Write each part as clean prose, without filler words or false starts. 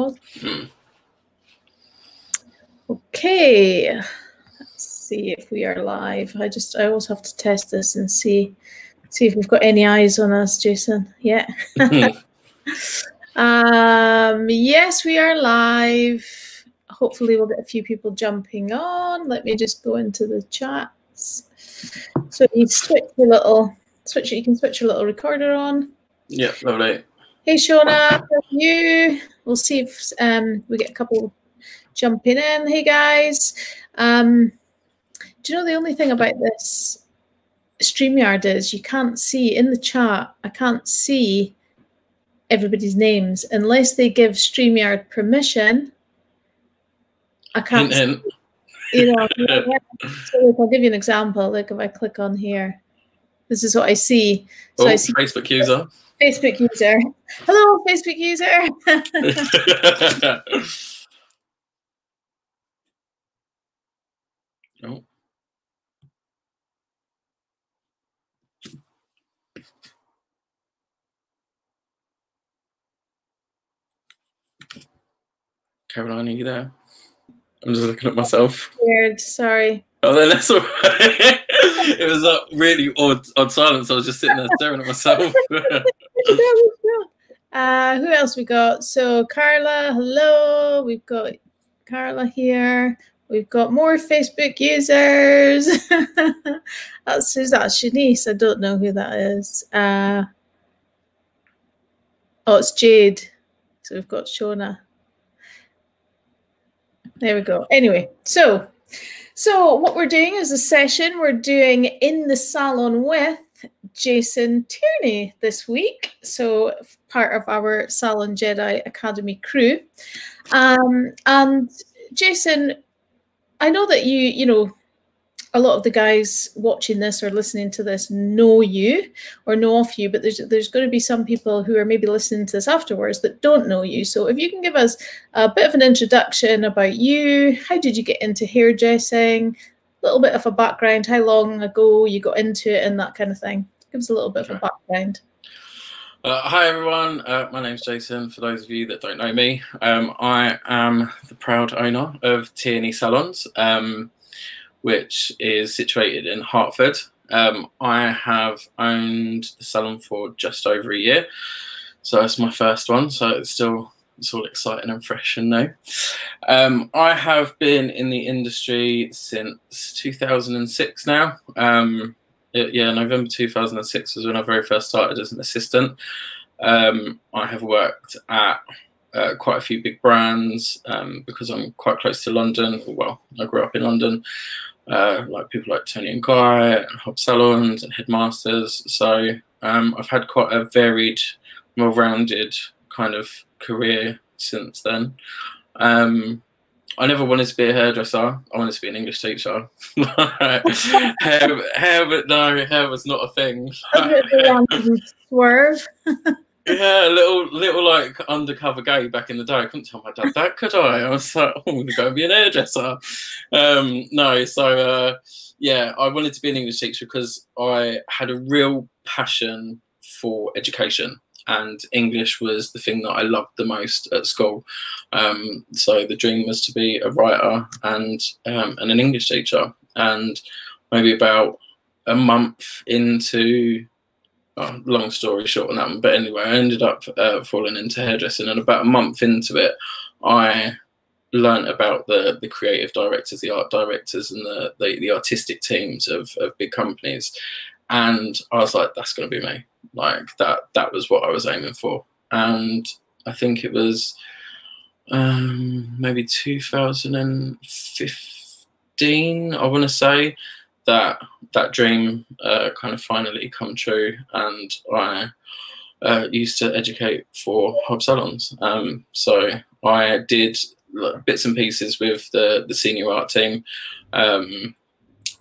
pause. Okay, let's see if we are live. I always have to test this and see if we've got any eyes on us, Jason. Yeah. Yes, we are live. Hopefully we'll get a few people jumping on. Let me just go into the chats. So you you can switch your little recorder on. Yeah, lovely. Hey Shona, how are you? We'll see if we get a couple jumping in. Hey guys. Do you know the only thing about this StreamYard is you can't see in the chat, I can't see everybody's names unless they give StreamYard permission. I can't see, you know. So I'll give you an example. Like if I click on here, this is what I see. So I see Facebook user. Facebook user. Hello, Facebook user. Oh. Caroline, are you there? I'm just looking at myself. Weird, sorry. Oh, then that's all right. It was a really odd silence. I was just sitting there staring at myself. Who else we got? So Carla, hello. We've got Carla here. We've got more Facebook users. Who's that? Shanice. I don't know who that is. Oh, it's Jade. So we've got Shona. There we go. Anyway, so what we're doing is a session we're doing in the salon with Jason Tierney this week. So part of our Salon Jedi Academy crew. And Jason, I know that you know, a lot of the guys watching this or listening to this know you or know of you, but there's going to be some people who are maybe listening to this afterwards that don't know you. So if you can give us a bit of an introduction about you, how did you get into hairdressing, a little bit of a background, how long ago you got into it and that kind of thing. Give us a little bit of a background. Hi everyone, my name's Jason. For those of you that don't know me, I am the proud owner of Tierney Salons, which is situated in Hertford. I have owned the salon for just over a year, so it's my first one, so it's all exciting and fresh and new. I have been in the industry since 2006 now. Yeah, November 2006 was when I very first started as an assistant. I have worked at quite a few big brands because I'm quite close to London. Well, I grew up in London. Like people like Tony and Guy and Hob Salons and Headmasters. So I've had quite a varied, well-rounded kind of career since then. I never wanted to be a hairdresser. I wanted to be an English teacher. hair, but no, hair was not a thing. Swerve. Yeah, a little like undercover gay back in the day. I couldn't tell my dad that, could I? I was like, oh, I'm going to go and be an hairdresser. No, so yeah, I wanted to be an English teacher because I had a real passion for education, and English was the thing that I loved the most at school. So the dream was to be a writer and an English teacher. And maybe about a month into, oh, long story short on that one, but anyway, I ended up falling into hairdressing, and about a month into it, I learned about the creative directors, the art directors, and the artistic teams of big companies, and I was like, that's going to be me. Like that was what I was aiming for. And I think it was maybe 2015, I want to say, that dream kind of finally come true, and I used to educate for Hob Salons. So I did bits and pieces with the senior art team,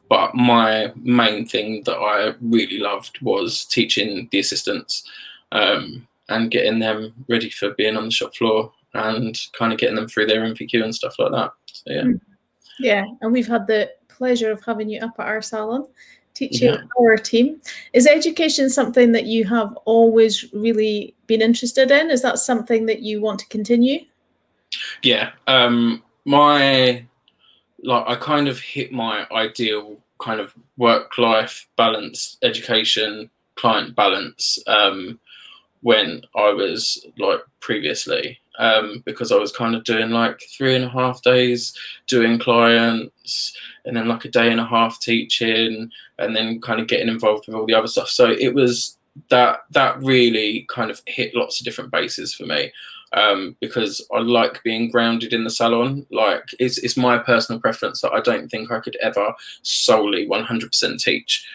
but my main thing that I really loved was teaching the assistants and getting them ready for being on the shop floor and kind of getting them through their MVQ and stuff like that. So yeah. Yeah, and we've had the pleasure of having you up at our salon teaching our team. Is education something that you have always really been interested in? Is that something that you want to continue? Yeah. My I kind of hit my ideal kind of work-life balance, education, client balance when I was like previously, because I was kind of doing like 3.5 days doing clients and then like a day and a half teaching and then kind of getting involved with all the other stuff. So it was that really kind of hit lots of different bases for me. Because I like being grounded in the salon. Like it's my personal preference that I don't think I could ever solely 100% teach,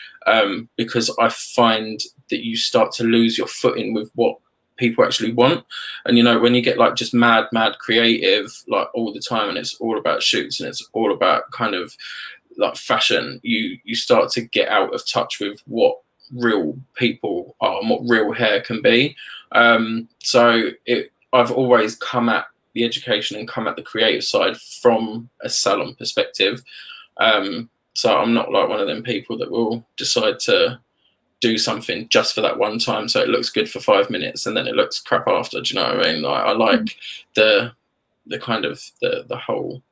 because I find that you start to lose your footing with what people actually want. And you know, when you get like just mad creative like all the time and it's all about shoots and it's all about kind of like fashion, you start to get out of touch with what real people are and what real hair can be. So I've always come at the education and come at the creative side from a salon perspective. So I'm not like one of them people that will decide to do something just for that one time so it looks good for 5 minutes and then it looks crap after. Do you know what I mean? Like, I like the kind of the whole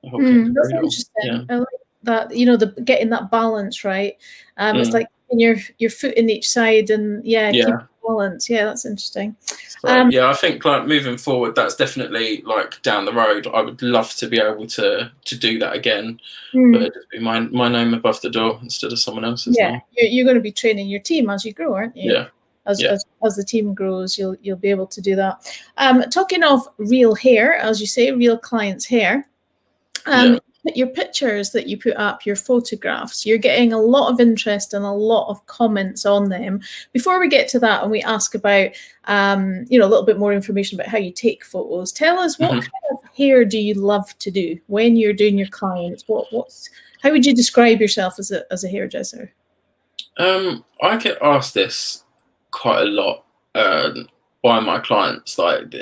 That's interesting. Yeah. I like that, you know, the getting that balance right. It's like your foot in each side and keep balance. Yeah, that's interesting. So, yeah, I think like moving forward, that's definitely like down the road. I would love to be able to do that again, but it'd just be my name above the door instead of someone else's. Yeah, you're going to be training your team as you grow, aren't you? Yeah. As the team grows, you'll be able to do that. Talking of real hair, as you say, real clients' hair. Your pictures that you put up, your photographs, you're getting a lot of interest and a lot of comments on them. Before we get to that and we ask about, you know, a little bit more information about how you take photos, tell us what kind of hair do you love to do when you're doing your clients? How would you describe yourself as a hairdresser? I get asked this quite a lot by my clients. Like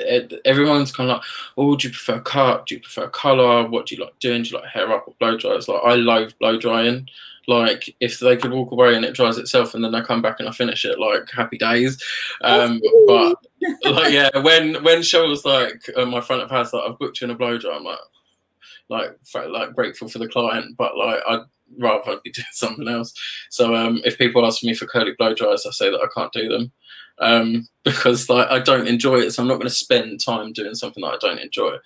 everyone's kind of like, oh, do you prefer cut? Do you prefer color? What do you like doing? Do you like hair up or blow dry? It's like, I love blow drying. Like if they could walk away and it dries itself and then I come back and I finish it, like happy days. But like, yeah, when Cheryl was like my front of house, like, I've booked you in a blow dry, I'm like grateful for the client, but like I'd rather be doing something else. So if people ask me for curly blow dries, I say that I can't do them. Because like I don't enjoy it, so I'm not going to spend time doing something that I don't enjoy.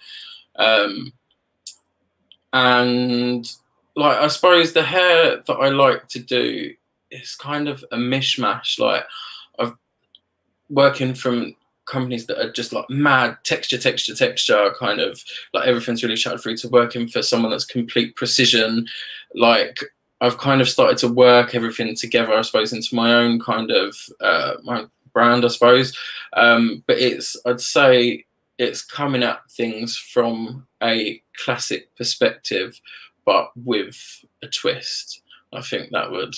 And like I suppose the hair that I like to do is kind of a mishmash. Like I've working from companies that are just like mad texture kind of like everything's really shut through, to working for someone that's complete precision. Like I've kind of started to work everything together, I suppose, into my own kind of my brand, I suppose. But I'd say it's coming at things from a classic perspective, but with a twist. I think that would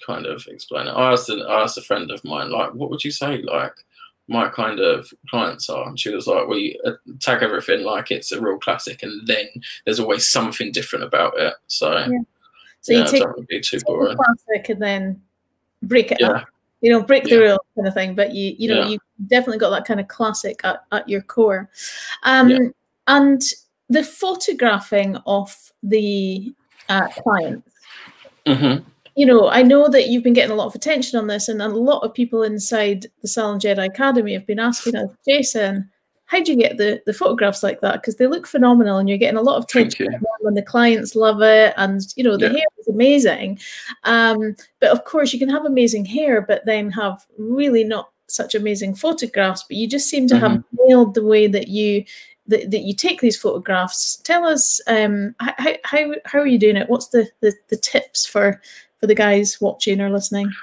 kind of explain it. I asked a friend of mine, like, what would you say like my kind of clients are? And she was like, we tag everything like it's a real classic, and then there's always something different about it. So you take don't be too boring. Classic and then break it up. You know, break the rules kind of thing. But you know, you definitely got that kind of classic at your core. And the photographing of the clients. You know, I know that you've been getting a lot of attention on this, and a lot of people inside the Salon Jedi Academy have been asking us, Jason, how do you get the photographs like that? Because they look phenomenal, and you're getting a lot of attention from them, and the clients love it, and you know the hair is amazing. But of course, you can have amazing hair, but then have really not such amazing photographs. But you just seem to have nailed the way that you take these photographs. Tell us how are you doing it? What's the tips for the guys watching or listening?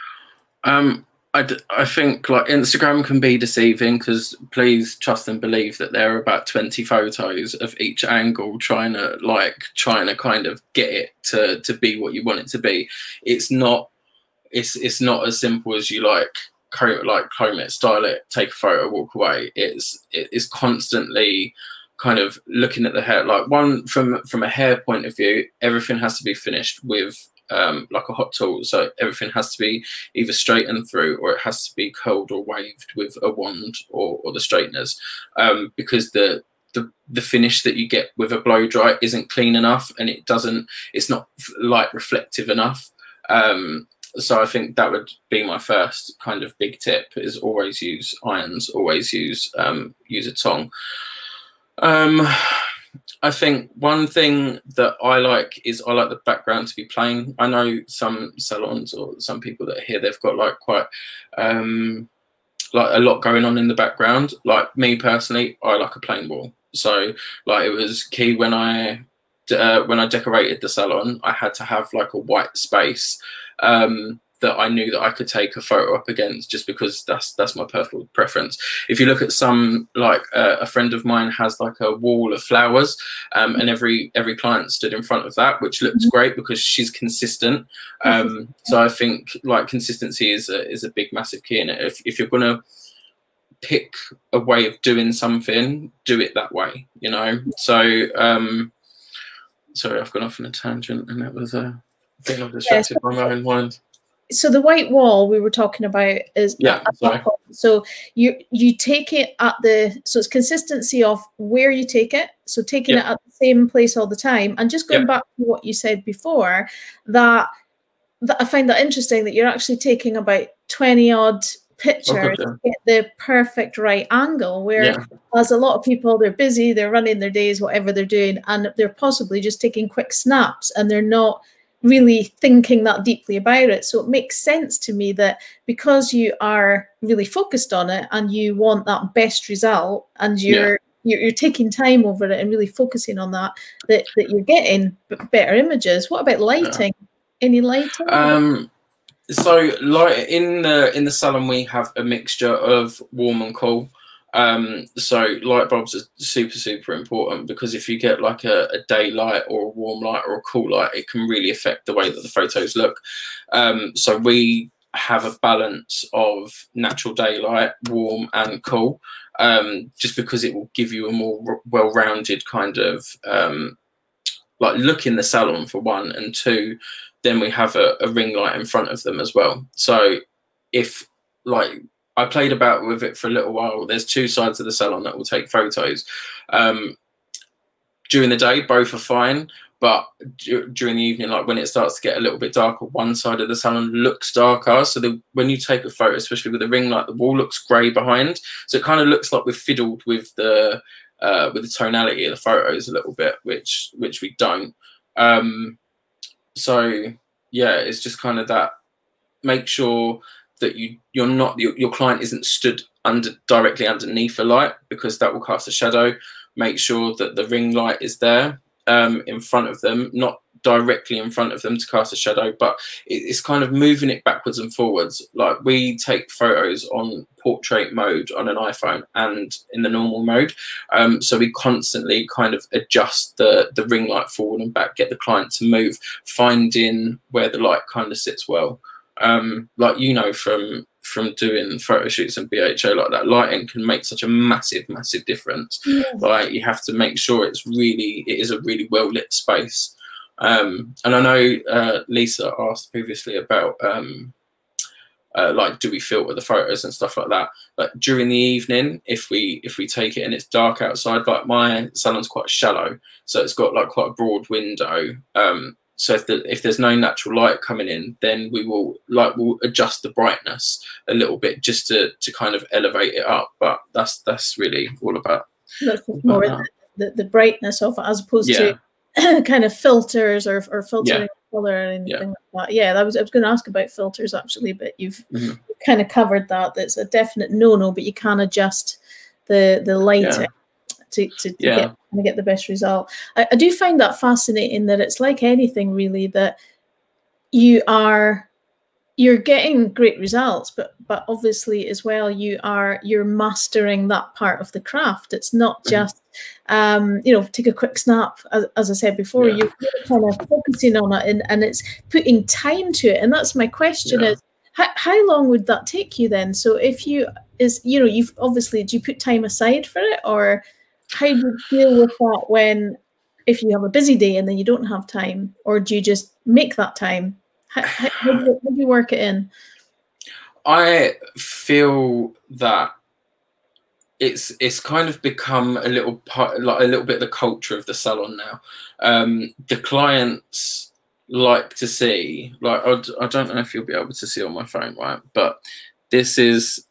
I think like Instagram can be deceiving, because please trust and believe that there are about 20 photos of each angle trying to kind of get it to be what you want it to be. It's not as simple as you comb it, style it, take a photo, walk away. It's constantly kind of looking at the hair. Like from a hair point of view, everything has to be finished with like a hot tool, so everything has to be either straightened through or it has to be curled or waved with a wand or the straighteners, because the the finish that you get with a blow dry isn't clean enough, and it's not light reflective enough. So I think that would be my first kind of big tip, is always use irons, always use a tong. I think one thing that I like is I like the background to be plain. I know some salons or some people that are here, they've got like quite like a lot going on in the background. Like me personally, I like a plain wall. So like it was key when I decorated the salon, I had to have like a white space that I knew that I could take a photo up against, just because that's my personal preference. If you look at some, like a friend of mine has like a wall of flowers, and every client stood in front of that, which looks great because she's consistent. So I think like consistency is a big massive key in it. If you're gonna pick a way of doing something, do it that way, you know. So sorry, I've gone off on a tangent, and that was being distracted by my own mind. So the white wall we were talking about is so you take it at so it's consistency of where you take it. So taking it at the same place all the time, and just going back to what you said before, that I find that interesting, that you're actually taking about 20 odd pictures to get the perfect right angle, where as a lot of people, they're busy, they're running their days, whatever they're doing, and they're possibly just taking quick snaps, and they're not really thinking that deeply about it. So it makes sense to me that because you are really focused on it and you want that best result, and you're taking time over it and really focusing on that you're getting better images. What about lighting? Any lighting? So light in the salon, we have a mixture of warm and cool. So light bulbs are super important, because if you get like a day light or a warm light or a cool light, it can really affect the way that the photos look. So we have a balance of natural daylight, warm and cool, just because it will give you a more well-rounded kind of like look in the salon, for one, and two, then we have a ring light in front of them as well. So if like I played about with it for a little while, there's two sides of the salon that will take photos. During the day, both are fine, but during the evening, like when it starts to get a little bit darker, one side of the salon looks darker. So when you take a photo, especially with a ring light, the wall looks grey behind. So it kind of looks like we've fiddled with the tonality of the photos a little bit, which we don't. So yeah, it's just kind of that. Make sure that your client isn't stood directly underneath a light, because that will cast a shadow. Make sure that the ring light is there in front of them, not directly in front of them to cast a shadow, but it's kind of moving it backwards and forwards. Like we take photos on portrait mode on an iPhone and in the normal mode, so we constantly kind of adjust the ring light forward and back, get the client to move, finding where the light kind of sits well. Like, you know, from doing photo shoots and BHO, like that lighting can make such a massive difference. Like you have to make sure it is a really well lit space. And I know Lisa asked previously about like, do we filter the photos and stuff like that? Like during the evening, if we take it and it's dark outside, like my salon's quite shallow, so it's got like quite a broad window. So if there's no natural light coming in, then we'll adjust the brightness a little bit, just to kind of elevate it up. But that's really all about. That's more the brightness of it, as opposed to kind of filters or filtering color or anything like that. Yeah, I was going to ask about filters actually, but you've kind of covered that. That's a definite no, but you can adjust the lighting to get the best result. I do find that fascinating, that it's like anything really, that you're getting great results, but obviously as well you're mastering that part of the craft. It's not just you know, take a quick snap, as I said before. You're kind of focusing on it, and it's putting time to it. And that's my question: is how long would that take you then? So if you've obviously, do you put time aside for it, or how do you deal with that if you have a busy day and then you don't have time, or do you just make that time? How do you work it in? I feel that it's kind of become a little part, like a little bit of the culture of the salon now. The clients like to see, like, I don't know if you'll be able to see on my phone, right? But this is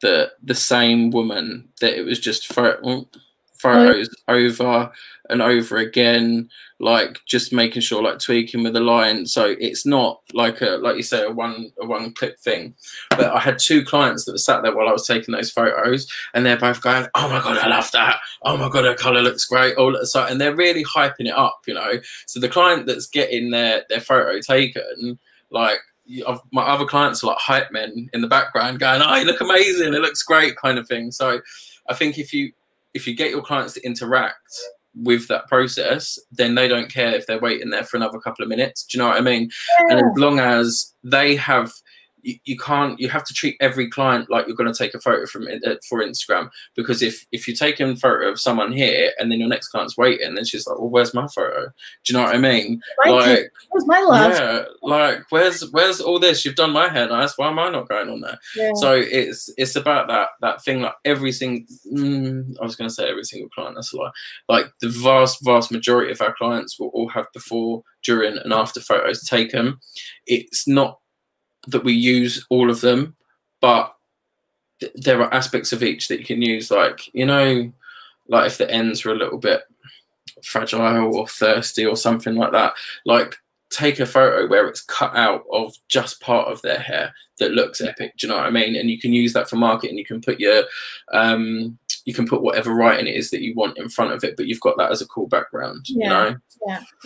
the same woman that it was just photos over and over again, like just making sure, like tweaking with the line. So it's not like like you say, a one click thing. But I had two clients that were sat there while I was taking those photos, and they're both going, "Oh my god, I love that! Oh my god, her color looks great!" So, and they're really hyping it up, you know. So the client that's getting their photo taken, like, my other clients are like hype men in the background going, "Oh, you look amazing, it looks great," kind of thing. So I think if you get your clients to interact with that process, then they don't care if they're waiting there for another couple of minutes. Do you know what I mean? Yeah. And as long as they have, you have to treat every client like you're going to take a photo for Instagram, because if you're taking a photo of someone here and then your next client's waiting, then she's like, "Well, where's my photo?" Do you know what I mean? Like, where's my love? Yeah, like, where's all this? You've done my hair nice. Why am I not going on there? Yeah. So it's about that thing. Like every single, I was going to say every single client. That's a lie. Like the vast majority of our clients will all have before, during, and after photos taken. It's not that we use all of them, but there are aspects of each that you can use. Like, you know, like if the ends are a little bit fragile or thirsty or something like that, like take a photo where it's cut out of just part of their hair that looks epic. Do you know what I mean? And you can use that for marketing. You can put your you can put whatever writing it is that you want in front of it, but you've got that as a cool background. Yeah, you know?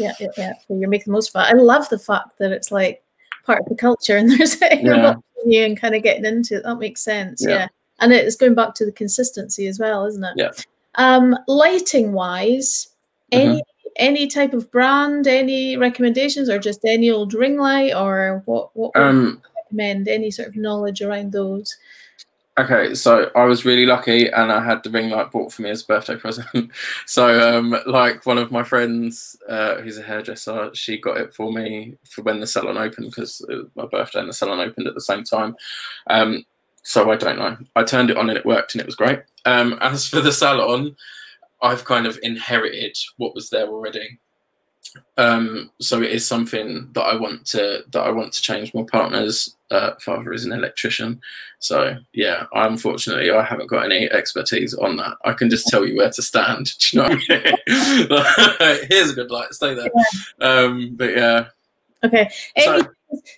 Yeah. So you're making the most of it. I love the fact that it's like part of the culture, and there's watching you and kind of getting into it. That makes sense. Yeah. And it's going back to the consistency as well, isn't it? Yeah. Lighting wise, any type of brand, any recommendations, or just any old ring light, or what would you recommend? Any sort of knowledge around those? Okay, so I was really lucky, and I had the ring light bought for me as a birthday present. So, like one of my friends, who's a hairdresser, she got it for me for when the salon opened, because it was my birthday and the salon opened at the same time. So I don't know. I turned it on and it worked, and it was great. As for the salon, I've kind of inherited what was there already. So it is something that I want to change. My partner's father is an electrician, so yeah, unfortunately I haven't got any expertise on that. I can just tell you where to stand. Do you know what I mean? Here's a good light, stay there. But yeah. Okay.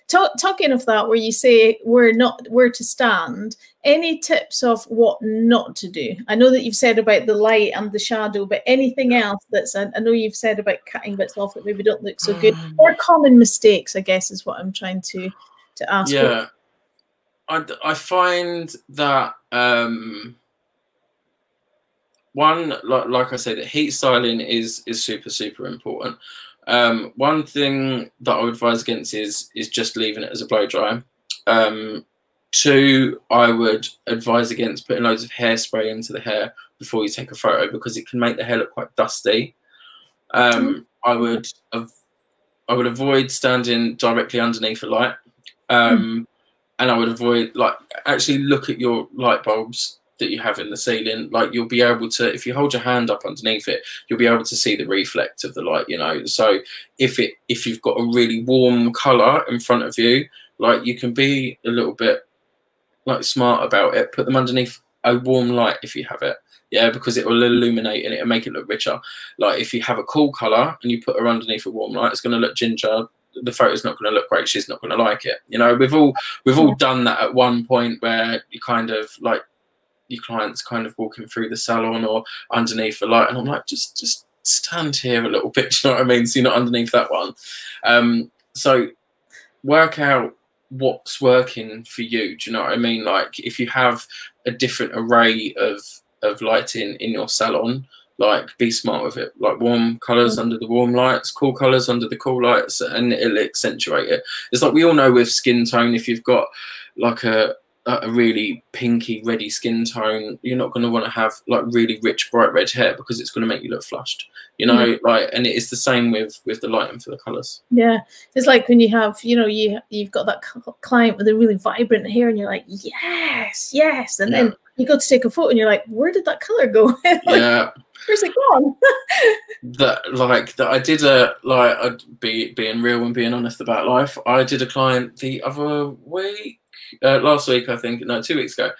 Talking of that, where you say where to stand, any tips of what not to do? I know that you've said about the light and the shadow, but anything else I know you've said about cutting bits off that maybe don't look so good, or common mistakes, I guess, is what I'm trying to ask. Yeah, I find that one, like I said, that heat styling is super important. One thing that I would advise against is just leaving it as a blow dry. Two, I would advise against putting loads of hairspray into the hair before you take a photo, because it can make the hair look quite dusty. I would avoid standing directly underneath a light, and I would avoid, like, actually look at your light bulbs that you have in the ceiling. Like, you'll be able to, if you hold your hand up underneath it, you'll be able to see the reflect of the light, you know. So if you've got a really warm color in front of you, like, you can be a little bit like smart about it. Put them underneath a warm light if you have it, because it will illuminate and it'll make it look richer. Like, if you have a cool color and you put her underneath a warm light, it's going to look ginger. The photo's not going to look great. She's not going to like it. You know, we've all done that at one point, where you kind of like, your clients kind of walking through the salon or underneath a light, and I'm like, just stand here a little bit. Do you know what I mean? So you're not underneath that one. So work out what's working for you. Do you know what I mean? Like, if you have a different array of lighting in your salon, like, be smart with it. Like, warm colors under the warm lights, cool colors under the cool lights, and it'll accentuate it. It's like we all know with skin tone, if you've got like a really pinky reddy skin tone, you're not going to want to have like really rich bright red hair, because it's going to make you look flushed, you know. Like, and it's the same with the lighting for the colors. Yeah, it's like when you have, you know, you've got that client with a really vibrant hair, and you're like, yes, and then you go to take a photo and you're like, where did that color go? Like, yeah. Where's it gone? that I did a, like, I'd being real and being honest about life. I did a client the other week, last week, I think, no, 2 weeks ago.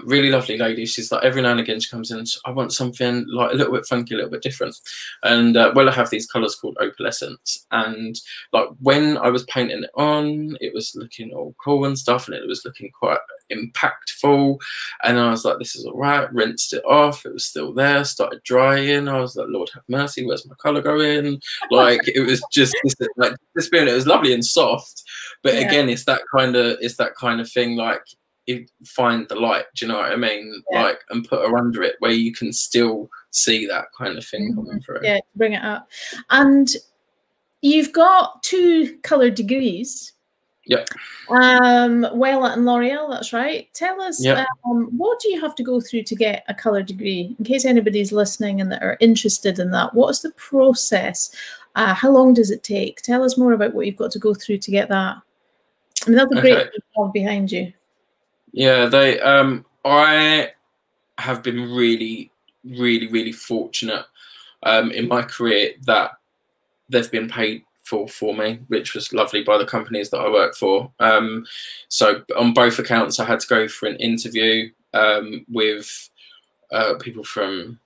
Really lovely lady. She's like, every now and again she comes in, I want something like a little bit funky, a little bit different. And well, I have these colours called opalescence, and like when I was painting it on, it was looking all cool and stuff, and it was looking quite impactful. And I was like, this is all right. Rinsed it off, it was still there, started drying. I was like, Lord have mercy, where's my colour going? Like, it was just like this being, it was lovely and soft, but again, it's that kind of thing, like, you find the light, do you know what I mean? Like, and put her under it where you can still see that kind of thing coming through. Yeah, bring it up. And you've got 2 colour degrees. Yeah. Wella and L'Oreal, that's right. Tell us, what do you have to go through to get a colour degree? In case anybody's listening and that are interested in that, what is the process? How long does it take? Tell us more about what you've got to go through to get that. I mean, that's a great job behind you. Yeah, they. I have been really, really, really fortunate in my career that they've been paid for me, which was lovely, by the companies that I work for. So on both accounts, I had to go for an interview with people from,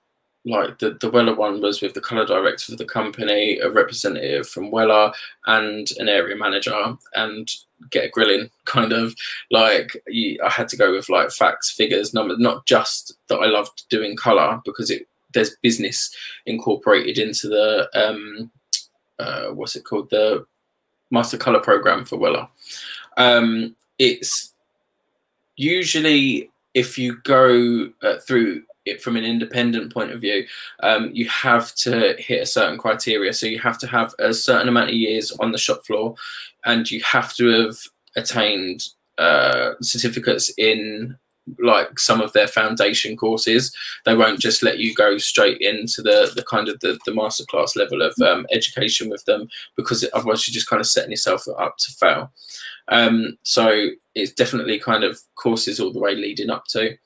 like, the Wella one was with the colour director of the company, a representative from Wella, and an area manager, and get a grilling, kind of. Like, I had to go with like facts, figures, numbers, not just that I loved doing colour, because there's business incorporated into the what's it called, the master colour program for Wella. It's usually, if you go through it from an independent point of view, you have to hit a certain criteria. So you have to have a certain amount of years on the shop floor, and you have to have attained certificates in, like, some of their foundation courses. They won't just let you go straight into the kind of the masterclass level of education with them, because otherwise you're just kind of setting yourself up to fail. So it's definitely kind of courses all the way leading up to.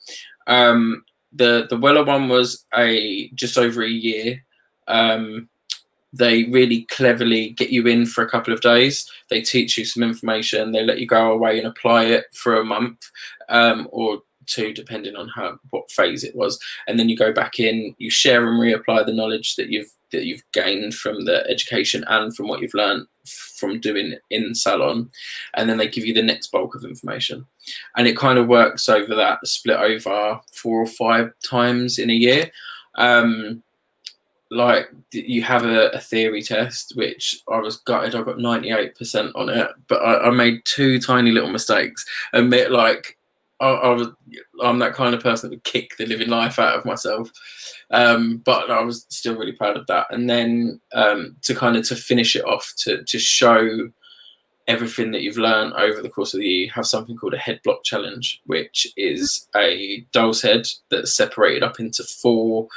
The Wella one was just over a year. They really cleverly get you in for a couple of days. They teach you some information. They let you go away and apply it for a month or 2, depending on what phase it was. And then you go back in, you share and reapply the knowledge that you've gained from the education and from what you've learned from doing in Salon. And then they give you the next bulk of information. And it kind of works over that, split over 4 or 5 times in a year. Like, you have a theory test, which I was gutted. I got 98% on it, but I made 2 tiny little mistakes. Admit, like, I'm that kind of person that would kick the living life out of myself, but I was still really proud of that. And then to finish it off, to show everything that you've learned over the course of the year, you have something called a head block challenge, which is a doll's head that's separated up into 4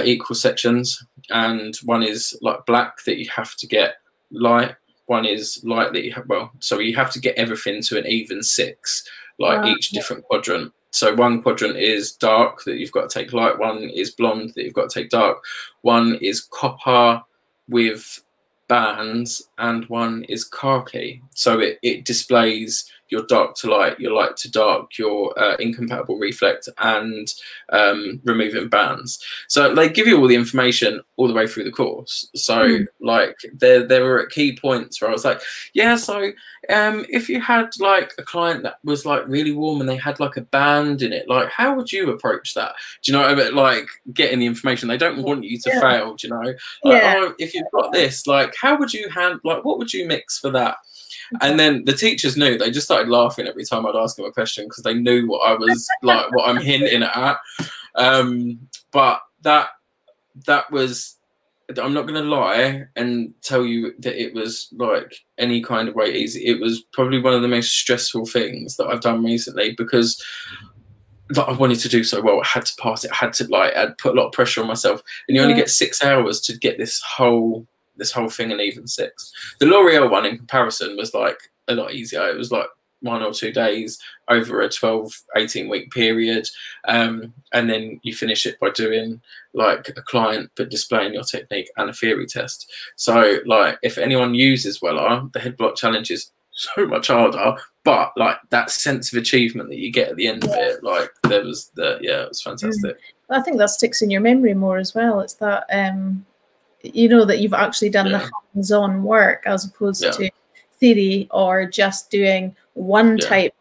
equal sections, and one is like black that you have to get light, one is light that you have, so you have to get everything to an even 6, like each different quadrant. So one quadrant is dark that you've got to take light, one is blonde that you've got to take dark, one is copper with bands, and one is khaki. So it displays your dark to light, your light to dark, your incompatible reflect, and removing bands. So they give you all the information all the way through the course. So like there were key points where I was like, yeah, so if you had like a client that was like really warm and they had like a band in it, like how would you approach that? Do you know what I mean? Like getting the information. They don't want you to fail, do you know? Like, oh, if you've got this, like how would you like what would you mix for that? And then the teachers knew. They just started laughing every time I'd ask them a question, because they knew what I was like, what I'm hinting at. But that was, I'm not going to lie and tell you that it was like any kind of way easy. It was probably one of the most stressful things that I've done recently, because I wanted to do so well. I had to pass it. I had to I'd put a lot of pressure on myself. And you only get 6 hours to get this whole thing in even 6. The L'Oreal one in comparison was like a lot easier. It was like 1 or 2 days over a 12-18 week period, and then you finish it by doing like a client but displaying your technique and a theory test. So like if anyone uses Weller, the head block challenge is so much harder, but like that sense of achievement that you get at the end of it, like there was it was fantastic. I think that sticks in your memory more as well. It's that you know that you've actually done the hands-on work as opposed to theory or just doing one type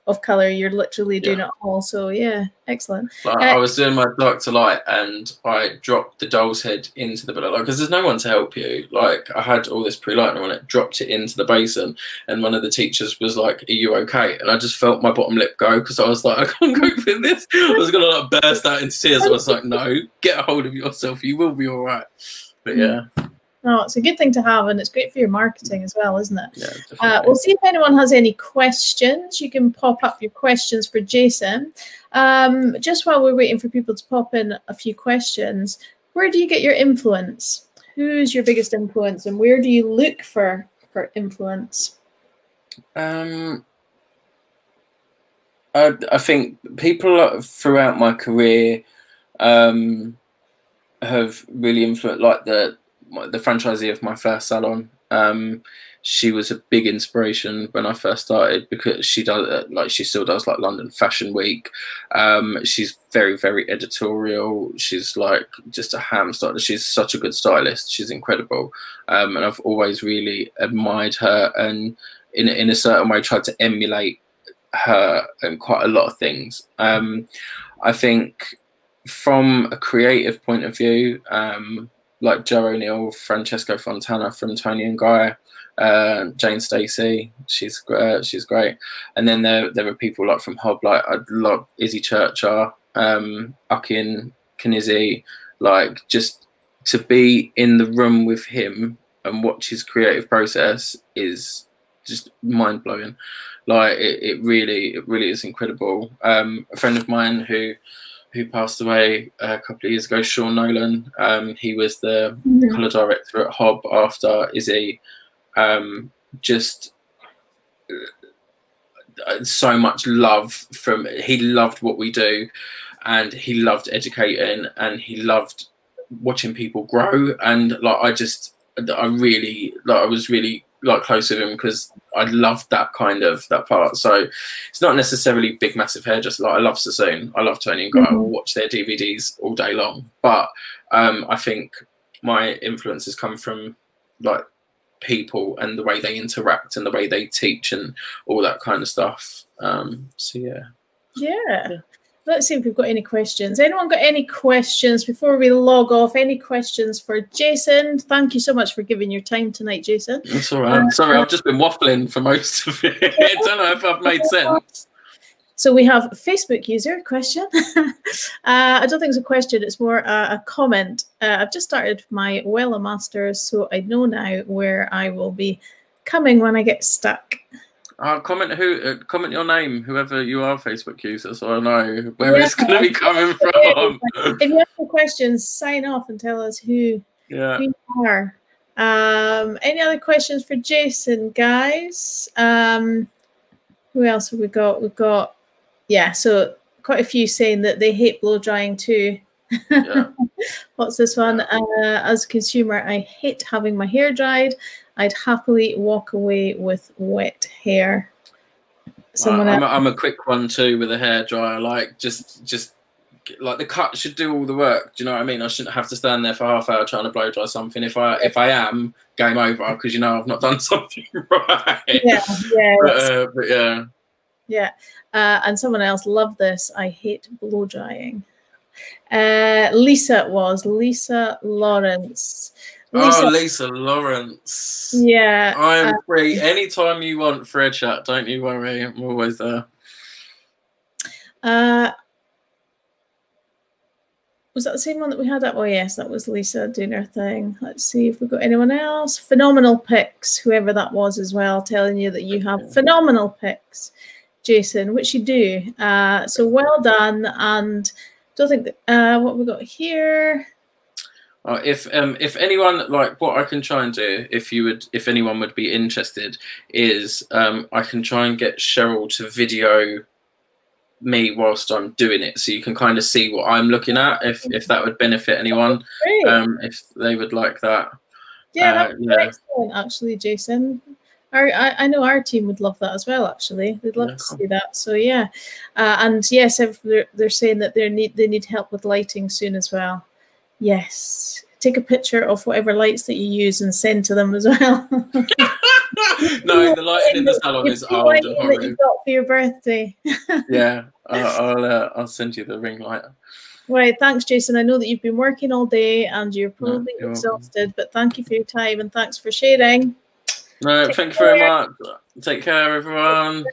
of color. You're literally doing it all. So yeah, excellent. Like, I was doing my dark to light and I dropped the doll's head into the light because there's no one to help you. Like I had all this pre-lighting on it, dropped it into the basin, and one of the teachers was like, "Are you okay?" And I just felt my bottom lip go because I was like, "I can't cope with this." I was gonna like burst out into tears. I was like, "No, get a hold of yourself. You will be all right." But yeah. No, it's a good thing to have, and it's great for your marketing as well, isn't it? Yeah, definitely. We'll see if anyone has any questions. You can pop up your questions for Jason. Just while we're waiting for people to pop in a few questions, where do you get your influence? Who's your biggest influence, and where do you look for influence? I think people throughout my career have really influenced, like the franchisee of my first salon. She was a big inspiration when I first started because she does she still does like London Fashion Week. She's very, very editorial. She's like just a ham styler. She's such a good stylist. She's incredible, and I've always really admired her and in a certain way tried to emulate her and quite a lot of things. I think from a creative point of view, like Joe O'Neill, Francesco Fontana from Tony and Guy, Jane Stacey, she's great. And then there are people like from Hob, like I love Izzy Churcher, Akin Kanizi, like just to be in the room with him and watch his creative process is just mind blowing. Like it really is incredible. A friend of mine who passed away a couple of years ago, Sean Nolan. He was the colour director at Hob after Izzy. Just so much love he loved what we do, and he loved educating, and he loved watching people grow. And like I was really like close with him because I loved that part. So it's not necessarily big massive hair, just like I love Sassoon, I love Tony and Guy, I will watch their DVDs all day long. But I think my influences come from like people and the way they interact and the way they teach and all that kind of stuff. So yeah. Let's see if we've got any questions. Anyone got any questions before we log off? Any questions for Jason? Thank you so much for giving your time tonight, Jason. That's all right. Sorry, I've just been waffling for most of it. I don't know if I've made sense. So we have a Facebook user question. I don't think it's a question. It's more a comment. I've just started my Wella Masters, so I know now where I will be coming when I get stuck. Comment your name, whoever you are, Facebook user, so I know where it's going to be coming from. If you have any questions, sign off and tell us who you are. Any other questions for Jason, guys? Who else have we got? We've got, so quite a few saying that they hate blow drying too. What's this one? As a consumer, I hate having my hair dried. I'd happily walk away with wet hair. I'm a quick one too with a hairdryer. Like just like the cut should do all the work. Do you know what I mean? I shouldn't have to stand there for half hour trying to blow dry something. If I am, game over, because you know I've not done something right. And someone else loved this. I hate blow drying. Lisa Lawrence. Lisa Lawrence. Yeah. I'm free anytime you want for a chat. Don't you worry. I'm always there. Was that the same one that we had up? Oh, yes, that was Lisa doing her thing. Let's see if we've got anyone else. Phenomenal picks, whoever that was as well, telling you that you have phenomenal picks, Jason, which you do. So well done. And don't think that, what we got here. If anyone, like, what I can try and do, if anyone would be interested, is I can try and get Cheryl to video me whilst I'm doing it, so you can kind of see what I'm looking at. If that would benefit anyone, if they would like that. Yeah, that would be excellent, actually, Jason. I know our team would love that as well. Actually, they'd love to see that. So yeah, and yes, if they're saying that they need help with lighting soon as well. Yes, take a picture of whatever lights that you use and send to them as well. No, the lighting in the salon is old and horrid. That you got for your birthday. Yeah, I'll send you the ring light. Right, thanks, Jason. I know that you've been working all day and you're probably exhausted, but thank you for your time and thanks for sharing. No, thank you very much. Take care, everyone.